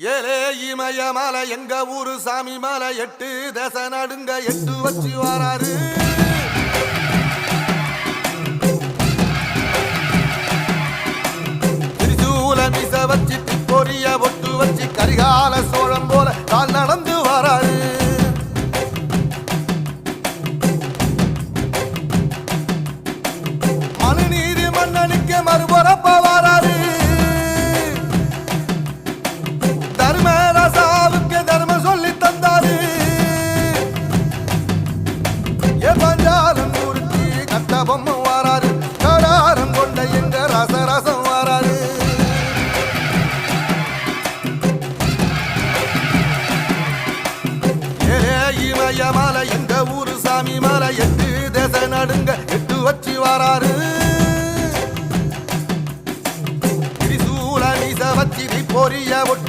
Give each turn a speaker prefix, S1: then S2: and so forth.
S1: ஏலே இமய மலை எங்க ஊரு சாமி மலை 8 தேச நடுங்க 8 வச்சு வராரு. திரிசூல மிச வச்சு பொரிய ஒட்டு வச்சு கரிகால சோழம் போல கால் நடந்து வராரு. மனுநீதி மன்னனுக்கு மறுபுறப்ப வராரு. தர்மராசாவுக்கு தர்மம் சொல்லி தந்தாரு. பஞ்சாலம் உருட்டி கட்ட பொம்மை வராரு. கடாரம் கொண்ட எங்க ரசரசம் வராரு. இமய மலை எங்க ஊரு சாமி மலை 8 தேச நடுங்க 8 வச்சு வராரு. திரிசூல மீச வச்சு பொரிய ஒட்டு